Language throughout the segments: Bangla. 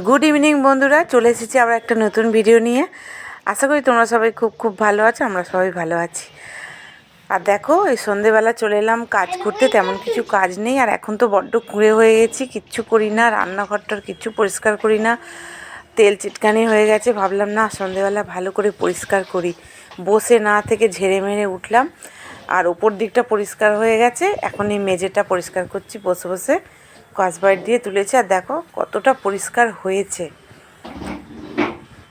গুড ইভিনিং বন্ধুরা, চলে এসেছি আবার একটা নতুন ভিডিও নিয়ে। আশা করি তোমরা সবাই খুব ভালো আছো, আমরা সবাই ভালো আছি। আর দেখো, এই সন্ধেবেলা চলে এলাম কাজ করতে, তেমন কিছু কাজ নেই। আর এখন তো বড্ড কুঁড়ে হয়ে গেছি, কিচ্ছু করি না, রান্নাঘরটার কিচ্ছু পরিষ্কার করি না, তেল চিটকানি হয়ে গেছে। ভাবলাম না, সন্ধেবেলা ভালো করে পরিষ্কার করি, বসে না থেকে ঝেড়ে মেরে উঠলাম। আর ওপর দিকটা পরিষ্কার হয়ে গেছে, এখন এই মেঝেটা পরিষ্কার করছি বসে বসে, স্কচব্রাইট দিয়ে তুলেছি। আর দেখো কতটা পরিষ্কার হয়েছে,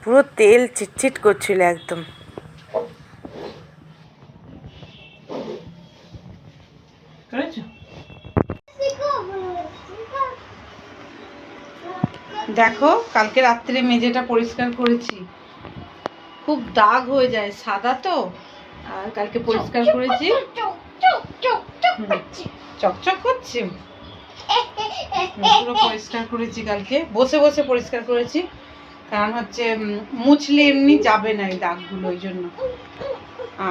পুরো তেল চিটচিট করছিল একদম। দেখো, কালকে রাত্রে মেঝেটা পরিষ্কার করেছি, খুব দাগ হয়ে যায়, সাদা তো। আর কালকে পরিষ্কার করেছি, চকচক করছে, পুরো পরিষ্কার করেছি কালকে, বসে বসে পরিষ্কার করেছি। কারণ হচ্ছে মুছলে এমনি যাবে না এই দাগগুলো, ওই জন্য।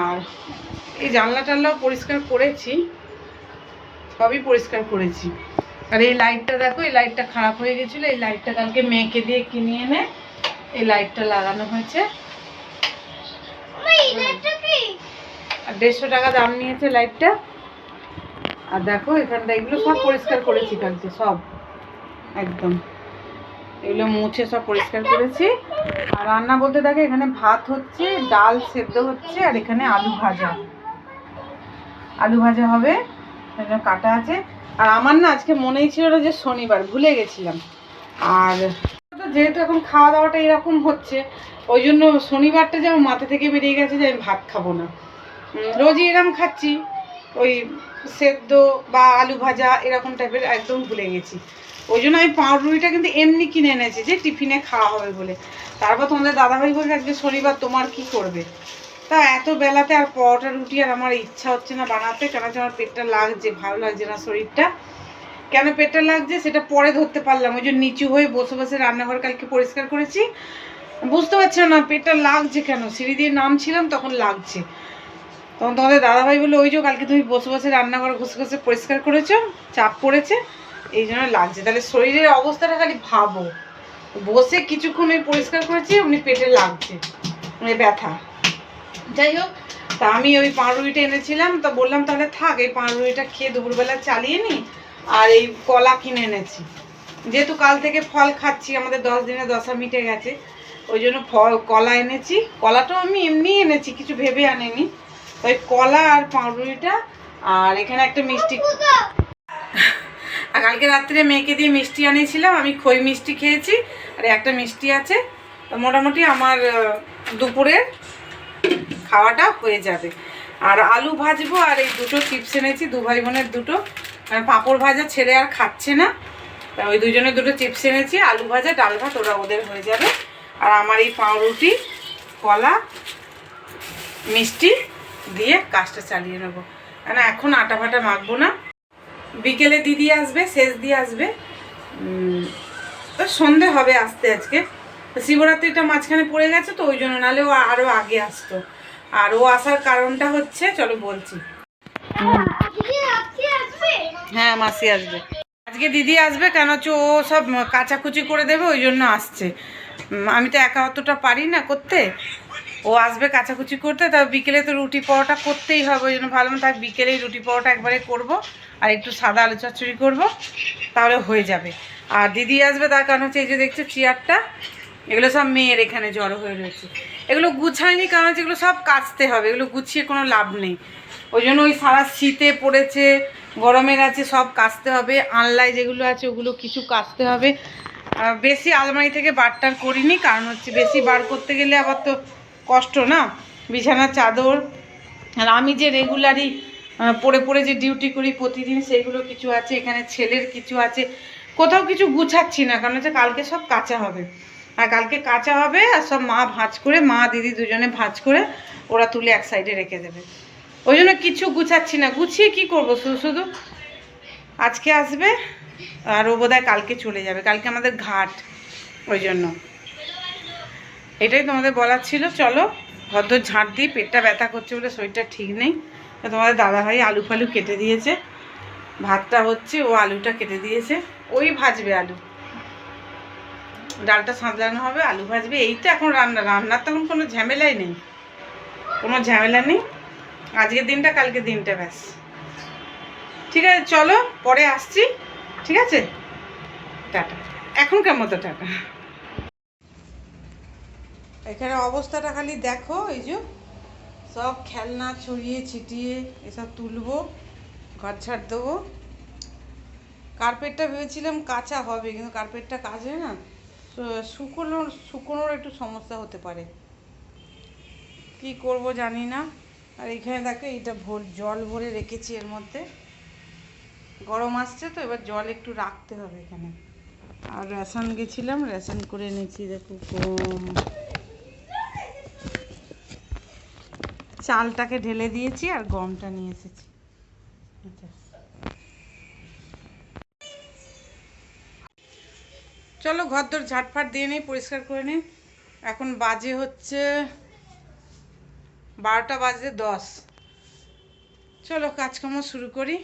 আর এই জানলা টানলাও পরিষ্কার করেছি, সবই পরিষ্কার করেছি। আর এই লাইটটা দেখো, এই লাইটটা খারাপ হয়ে গেছিলো, এই লাইটটা কালকে মেয়েকে দিয়ে কিনে এনে এই লাইটটা লাগানো হয়েছে। আর 150 টাকা দাম নিয়েছে লাইটটা। আর দেখো এখানটা, এগুলো সব পরিষ্কার করেছি কালকে, সব একদম এগুলো মুছে সব পরিষ্কার করেছি। আর রান্না বলতে দেখো, এখানে ভাত হচ্ছে, ডাল সেদ্ধ হচ্ছে, আর এখানে আলু ভাজা হবে, কাটা আছে। আর আমার না আজকে মনেই ছিল না যে শনিবার, ভুলে গেছিলাম। আর যেহেতু এখন খাওয়া দাওয়াটা এরকম হচ্ছে, ওই জন্য শনিবারটা যে আমার মাথা থেকে বেরিয়ে গেছে যে আমি ভাত খাবো না। রোজই এরকম খাচ্ছি, ওই সেদ্ধ বা আলু ভাজা এরকম টাইপের, একদম ভুলে গেছি। ওই জন্য আমি পাউরুটিটা কিন্তু এমনি কিনে এনেছি, যে টিফিনে খাওয়া হবে বলে। তারপর তোমাদের দাদাভাই বলছে আজকে শনিবার, তোমার কি করবে। তা এত বেলাতে আর পরোটা রুটি আর আমার ইচ্ছা হচ্ছে না বানাতে, কেন আমার পেটটা লাগছে, ভালো লাগছে না শরীরটা। কেন পেটটা লাগছে সেটা পরে ধরতে পারলাম, ওই জন্য নিচু হয়ে বসে বসে রান্নাঘর কালকে পরিষ্কার করেছি। বুঝতে পারছি না পেটটা লাগছে কেন, সিঁড়ি দিয়ে নামছিলাম তখন লাগছে। তখন তোমাদের দাদাভাই বললো, ওই যে কালকে তুমি বসে বসে রান্নাঘর ঘষে ঘষে পরিষ্কার করেছো, চাপ পড়েছে, এই জন্য লাগছে। তাহলে শরীরের অবস্থাটা খালি ভাবো, বসে কিছুক্ষণ ওই পরিষ্কার করেছি, অমনি পেটে লাগছে, মানে ব্যথা। যাই হোক, তা আমি ওই পাউরুটিটা এনেছিলাম, তা বললাম তাহলে থাক, এই পাউরুটিটা খেয়ে দুপুরবেলা চালিয়ে নিই। আর এই কলা কিনে এনেছি, যেহেতু কাল থেকে ফল খাচ্ছি, আমাদের 10 দিনে দশা মিটে গেছে, ওই জন্য কলা এনেছি। কলাটাও আমি এমনি এনেছি, কিছু ভেবে আনিনি। ওই কলা আর পাউরুটিটা, আর এখানে একটা মিষ্টি। আর কালকে রাত্রে মেয়েকে দিয়ে মিষ্টি আনিয়েছিলাম, আমি খই মিষ্টি খেয়েছি, আর একটা মিষ্টি আছে। মোটামুটি আমার দুপুরের খাওয়াটা হয়ে যাবে। আর আলু ভাজবো, আর এই দুটো চিপস এনেছি, দু ভাই বোনের দুটো, কারণ পাঁপড় ভাজা ছেড়ে আর খাচ্ছে না, তা ওই দুজনের দুটো চিপস এনেছি, আলু ভাজা ডাল ভাত ওরা ওদের হয়ে যাবে। আর আমার এই পাউরুটি, কলা, মিষ্টি দিয়ে কাজটা চালিয়ে নেবো। কেন এখন আটা ফাটা মাখবো না, বিকেলে দিদি আসবে, শেষ দিয়ে আসবে, তো সন্ধে হবে আসতে। আজকে শিবরাত্রিটা মাঝখানে পড়ে গেছে তো, ওই জন্য, নাহলে ও আরও আগে আসতো। আর ও আসার কারণটা হচ্ছে, চলো বলছি। হ্যাঁ, মাসি আসবে আজকে, দিদি আসবে, কেন হচ্ছে ও সব কাচাকুচি করে দেবে, ওই জন্য আসছে। আমি তো একা অতটা পারি না করতে, ও আসবে কাচাকুচি করতে। তা বিকেলে তো রুটি পরোটা করতেই হবে, ওই জন্য ভাবলাম তার বিকেলেই রুটি পরোটা একবারে করব, আর একটু সাদা আলু চচ্চড়ি করবো, তাহলে হয়ে যাবে। আর দিদি আসবে, তার কারণ হচ্ছে এই যে দেখছো চেয়ারটা, এগুলো সব মেয়ের এখানে জড়ো হয়ে রয়েছে, এগুলো গুছায়নি, কারণ হচ্ছে এগুলো সব কাচতে হবে, এগুলো গুছিয়ে কোনো লাভ নেই। ওই জন্য ওই সারা শীতে পড়েছে, গরমের আছে, সব কাচতে হবে। আনলায় যেগুলো আছে ওগুলো কিছু কাচতে হবে। বেশি আলমারি থেকে বারটার করিনি, কারণ হচ্ছে বেশি বার করতে গেলে আবার তো কষ্ট না, বিছানার চাদর। আর আমি যে রেগুলারই পরে পরে যে ডিউটি করি প্রতিদিন, সেইগুলো কিছু আছে, এখানে ছেলের কিছু আছে, কোথাও কিছু গুছাচ্ছি না, কারণ হচ্ছে কালকে সব কাচা হবে। আর কালকে কাচা হবে, আর সব মা ভাঁজ করে, মা দিদি দুজনে ভাঁজ করে ওরা তুলে এক সাইডে রেখে দেবে, ওই জন্য কিছু গুছাচ্ছি না। গুছিয়ে কি করব, শুধু শুধু আজকে আসবে, আর ও বোধহয় কালকে চলে যাবে, কালকে আমাদের ঘাট, ওই জন্য। এটাই তোমাদের বলার ছিল। চলো ভদ্র ঝাঁট দিই, পেটটা ব্যথা করছে বলে, শরীরটা ঠিক নেই। তো তোমাদের দাদাভাই আলু ফালু কেটে দিয়েছে, ভাতটা হচ্ছে, ও আলুটা কেটে দিয়েছে, ওই ভাজবে আলু। ডালটা সাঁতলানো হবে, আলু ভাজবে, এই তো এখন রান্নার তখন কোনো ঝামেলাই নেই, কোনো ঝামেলা নেই। আজকের দিনটা কালকে দিনটা, ব্যাস। ঠিক আছে, চলো পরে আসছি, ঠিক আছে, টাটা, এখনকার মতো টাটা। এখানে অবস্থাটা খালি দেখো, এই যে সব খেলনা ছড়িয়ে ছিটিয়ে এসব তুলবো, ঘর ঝাড় দেবো। কার্পেটটা ভেবেছিলাম কাঁচা হবে, কিন্তু কার্পেটটা কাচে না, শুকোনোর একটু সমস্যা হতে পারে, কি করব জানি না। আর এখানে দেখো এইটা জল ভরে রেখেছি, এর মধ্যে গরম আসছে তো, এবার জল একটু রাখতে হবে এখানে। আর রেশন গেছিলাম, রেশন করে এনেছি, দেখো গম, চালটাকে ঢেলে দিয়েছি আর গমটা নিয়ে এসেছি। চলো ঘরদোর ঝাটফাট দিয়ে নিই, পরিষ্কার করে নিই। এখন বাজে হচ্ছে 12:10। চলো কাজকর্ম শুরু করি,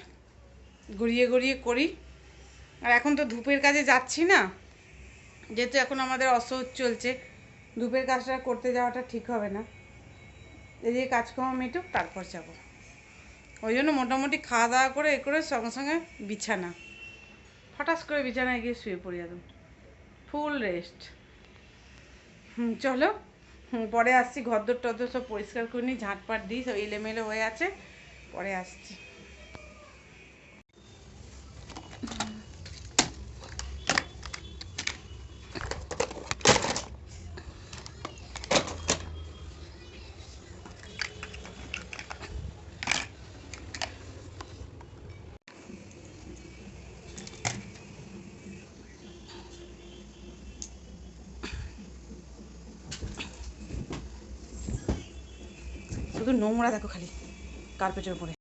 গড়িয়ে গড়িয়ে করি। আর এখন তো ধূপের কাজে যাচ্ছি না, যেহেতু এখন আমাদের অসহ্য চলছে, ধূপের কাজটা করতে যাওয়াটা ঠিক হবে না। এদিকে কাজকর্ম মিটুক, তারপর যাবো। ওই জন্য মোটামুটি খাওয়া দাওয়া করে এ করে সঙ্গে সঙ্গে বিছানা, হঠাৎ করে বিছানায় গিয়ে শুয়ে পড়ি, একদম ফুল রেস্ট। চলো, পরে আসছি, ঘরদোর টরদোর সব পরিষ্কার করে নিই, ঝাঁটপাট দিই, সব এলোমেলো হয়ে আছে, পরে আসছি। শুধু নোংরা দেখো খালি কার্পেটের উপরে।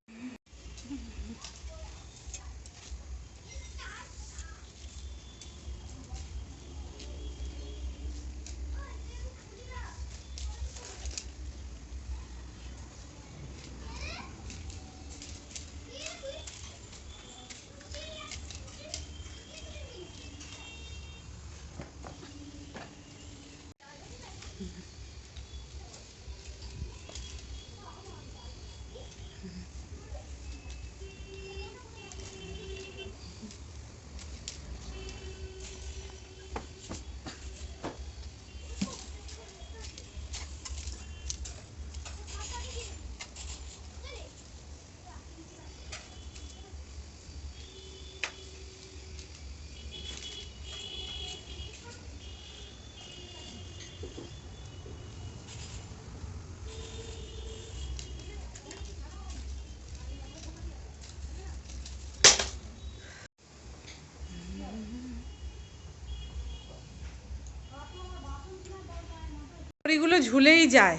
এগুলো ঝুলেই যায়।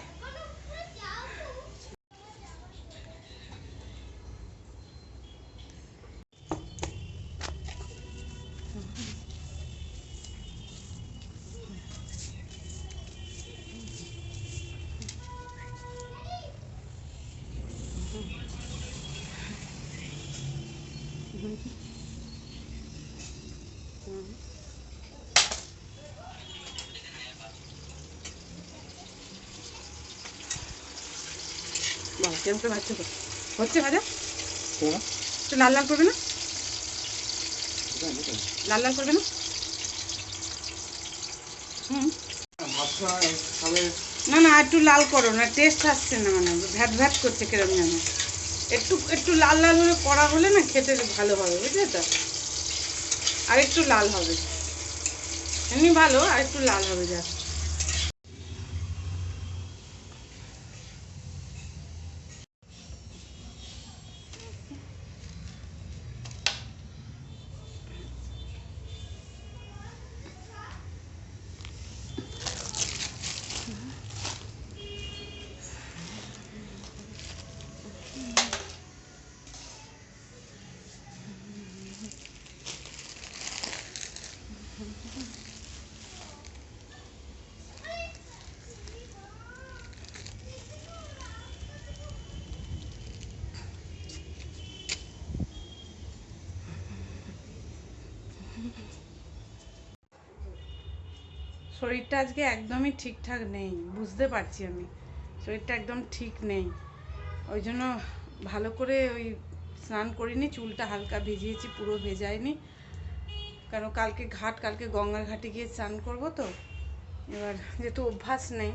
বাবা কেমন করে ভাজছে, তো হচ্ছে ভাজা, একটু লাল লাল করবে না, লাল লাল করবে না। না না, একটু লাল করো না, টেস্ট আসছে না, মানে ভ্যাট ভ্যাট করছে কিরম যেন। একটু একটু লাল লাল হলে, করা হলে না খেতে ভালো হবে, বুঝলে তো, আর একটু লাল হবে, এমনি ভালো, আর একটু লাল হবে যা। শরীরটা আজকে একদমই ঠিকঠাক নেই, বুঝতে পারছি আমি শরীরটা একদম ঠিক নেই। ওই জন্য ভালো করে ওই স্নান করিনি, চুলটা হালকা ভিজিয়েছি, পুরো ভেজাইনি, কারণ কালকে গঙ্গার ঘাটে গিয়ে স্নান করবো তো। এবার যেহেতু অভ্যাস নেই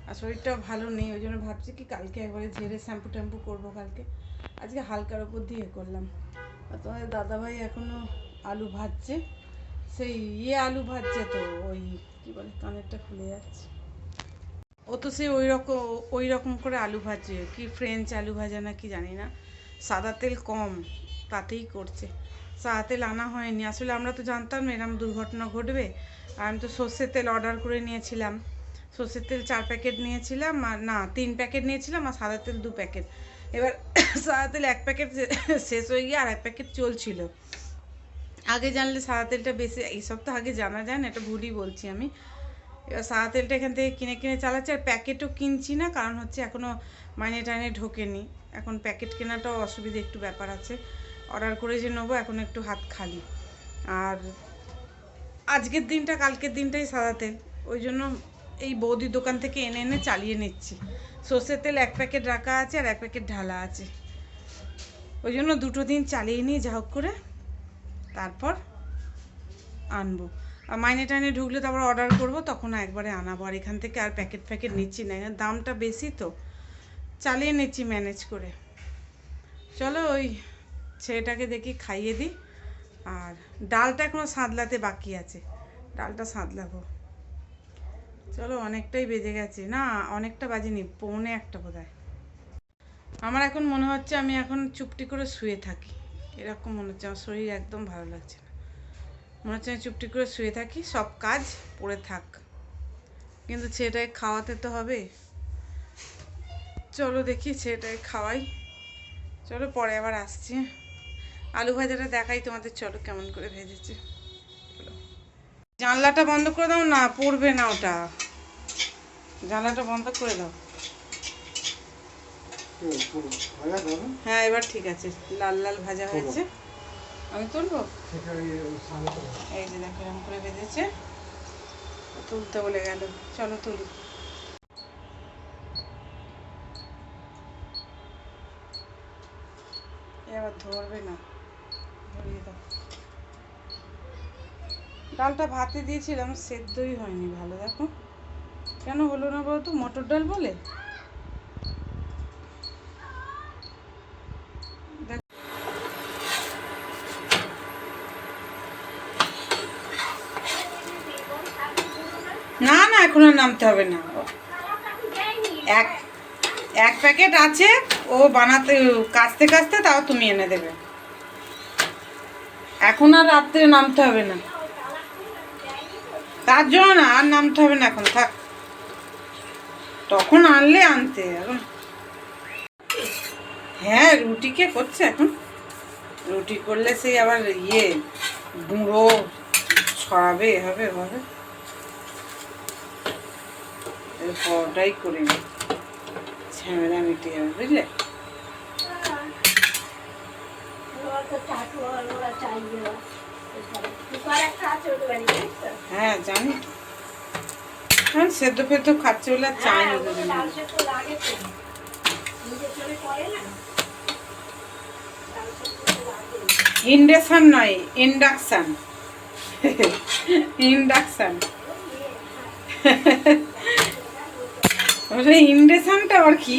আর শরীরটাও ভালো নেই, ওই জন্য ভাবছি কি কালকে একবারে ঝেড়ে শ্যাম্পু ট্যাম্পু করবো কালকে। আজকে হালকার ওপর দিয়ে করলাম। আর তোমাদের দাদাভাই এখনও আলু ভাজছে, সেই আলু ভাজছে তো, ওই কী বলে, কানেরটা খুলে যাচ্ছে। ও তো সেই ওই রকম করে আলু ভাজে, কি ফ্রেঞ্চ আলু ভাজা না কি জানি না, সাদা তেল কম তাতেই করছে। সাদা তেল আনা হয়নি, আসলে আমরা তো জানতাম না এরকম দুর্ঘটনা ঘটবে। আর আমি তো সর্ষের তেল অর্ডার করে নিয়েছিলাম, সর্ষের তেল 4 প্যাকেট নিয়েছিলাম, আর না 3 প্যাকেট নিয়েছিলাম, আর সাদা তেল 2 প্যাকেট। এবার সাদা তেল 1 প্যাকেট শেষ হয়ে গিয়ে আর 1 প্যাকেট চলছিল। আগে জানলে সাদা তেলটা বেশি, এইসব তো আগে জানা যায় না, এটা ভুলই বলছি আমি। এবার সাদা তেলটা এখান থেকে কিনে চালাচ্ছি, আর প্যাকেটও কিনছি না, কারণ হচ্ছে এখনও মাইনে টাইনে ঢোকেনি, এখন প্যাকেট কেনাটাও অসুবিধা, একটু ব্যাপার আছে। অর্ডার করে যে নেবো, এখন একটু হাত খালি। আর আজকের দিনটা কালকের দিনটাই সাদা তেল, ওই জন্য এই বৌদির দোকান থেকে এনে চালিয়ে নিচ্ছি। সর্ষের তেল 1 প্যাকেট রাখা আছে আর 1 প্যাকেট ঢালা আছে, ওই জন্য 2 দিন চালিয়ে নিই যা হোক করে, তারপর আনবো। আর মাইনে টাইনে ঢুকলে তো আবার অর্ডার করবো, তখন একবারে আনাবো। আর এখান থেকে আর প্যাকেট নিচ্ছি না, দামটা বেশি তো, চালিয়ে নিচ্ছি ম্যানেজ করে। চলো ওই ছেলেটাকে দেখি খাইয়ে দিই। আর ডালটা এখনও সাঁতলাতে বাকি আছে, ডালটা সাঁতলাবো। চলো, অনেকটাই বেজে গেছে, না অনেকটা বাজেনি, 1:45 বোধহয়। আমার এখন মনে হচ্ছে আমি এখন চুপটি করে শুয়ে থাকি, এরকম মনে হচ্ছে। আমার শরীর একদম ভালো লাগছে না, মনে হচ্ছে আমি চুপটি করে শুয়ে থাকি, সব কাজ পড়ে থাক, কিন্তু ছেলেটাকে খাওয়াতে তো হবে। চলো দেখি ছেলেটাকে খাওয়াই, চলো পরে আবার আসছি। আলু ভাজাটা দেখাই তোমাদের, চলো কেমন করে ভেজেছে। জানলাটা বন্ধ করে দাও না, পড়বে না ওটা, জানলাটা বন্ধ করে দাও। হ্যাঁ এবার ঠিক আছে, লাল লাল ভাজা হয়েছে। আমি তুলবো, এই যে দেখো এরকম করে ভেজেছে, তুলতে বলে গেল, চলো তুলি। এবার ধরবে না, ধরিয়ে দাও। ডালটা ভাতে দিয়েছিলাম, সেদ্ধই হয়নি ভালো, দেখো কেন হলো না বলো তো, মটর ডাল বলে। না না, এখন আর নামতে হবে না, এক প্যাকেট আছে, ও বানাতে কাচতে কাচতে তাও তুমি এনে দেবে, এখন আর রাত্রে নামতে হবে না, তার জন্য না আর নামতে হবে না, এখন থাক, তখন আনলে আনতে এখন। হ্যাঁ রুটি কে করছে এখন, রুটি করলে সেই আবার গুঁড়ো ছড়াবে, হবে পরোটাই করে নি, ঝামেলা মিটে যাবে, বুঝলে। হ্যাঁ জানি, হ্যাঁ সেদ্ধ ফেদ্ধ খাচ্ছে বলে আর চাই না, ইন্ডাকশান নয়, ইন্ডাকশান ইন্ডাকশান ইন্ডাকশানটা আবার কি?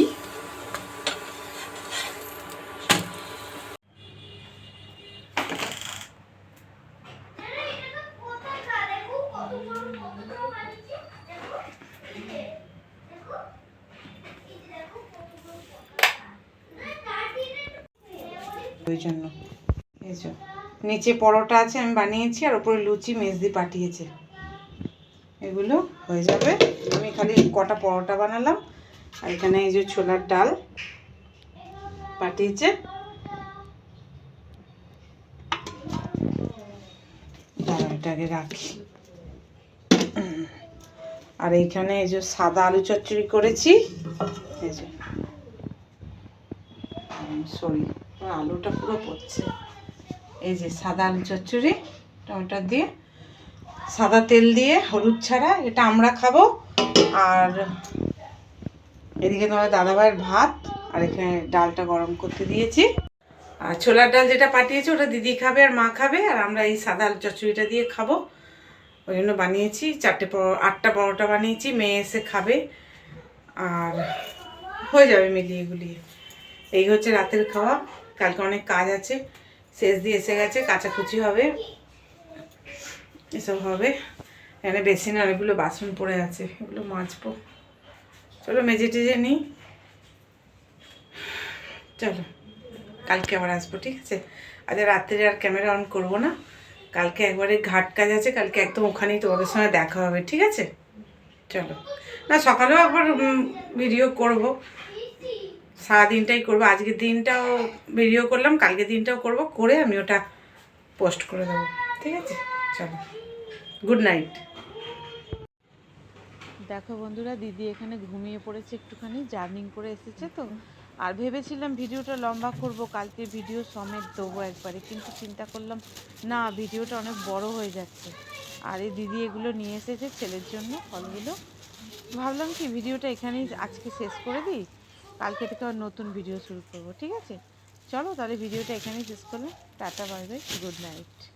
ওই জন্য এই যে নিচে পরোটা আছে আমি বানিয়েছি, আর ওপরে লুচি মেজদি পাঠিয়েছে, এগুলো হয়ে যাবে। আমি খালি কটা পরোটা বানালাম, আর এখানে এই যে ছোলার ডাল পাঠিয়েছে, ডালটাকে রাখি। আর এইখানে এই যে সাদা আলু চচ্চড়ি করেছি, এই যে সরি আলুটা পুরো পড়ছে, এই যে সাদা আলু চচ্চড়ি টমেটো দিয়ে, সাদা তেল দিয়ে হলুদ ছাড়া, এটা আমরা খাবো। আর এদিকে তোমার দাদাভাইয়ের ভাত, আর এখানে ডালটা গরম করতে দিয়েছি। আর ছোলার ডাল যেটা পাঠিয়েছে ওটা দিদি খাবে আর মা খাবে, আর আমরা এই সাদা আলু চচ্চড়িটা দিয়ে খাবো। ওই জন্য বানিয়েছি 8টা পরোটা বানিয়েছি, মেয়ে এসে খাবে আর হয়ে যাবে মিলিয়ে গুলিয়ে। এই হচ্ছে রাতের খাওয়া। কালকে অনেক কাজ আছে, শেষ দিয়ে এসে গেছে, কাচাকুচি হবে, এসব হবে। এখানে বেসিনে অনেকগুলো বাসন পড়ে আছে, এগুলো মাজবো। চলো মেজে টেজে নিই, চলো কালকে আবার আসবো, ঠিক আছে? আজ রাত্রে আর ক্যামেরা অন করবো না, কালকে একবারে ঘাট কাজ আছে, কালকে একদম ওখানেই তোমাদের সঙ্গে দেখা হবে, ঠিক আছে? চলো, না সকালেও একবার ভিডিও করব, সারাদিনটাই করবো। আজকের দিনটাও ভিডিও করলাম, কালকের দিনটাও করব, করে আমি ওটা পোস্ট করে দেবো, ঠিক আছে? চলো, গুড নাইট। দেখো বন্ধুরা, দিদি এখানে ঘুমিয়ে পড়েছে, একটুখানি জার্নিং করে এসেছে তো। আর ভেবেছিলাম ভিডিওটা লম্বা করব, কালকে ভিডিও সমেত দেবো একবারে, কিন্তু চিন্তা করলাম না, ভিডিওটা অনেক বড় হয়ে যাচ্ছে। আর এই দিদি এগুলো নিয়ে এসেছে ছেলের জন্য, ফলগুলো। ভাবলাম কি ভিডিওটা এখানেই আজকে শেষ করে দিই, কালকে থেকে আর নতুন ভিডিও শুরু করব, ঠিক আছে? চলো তাহলে ভিডিওটা এখানেই শেষ করলাম। Tata, bye bye, good night.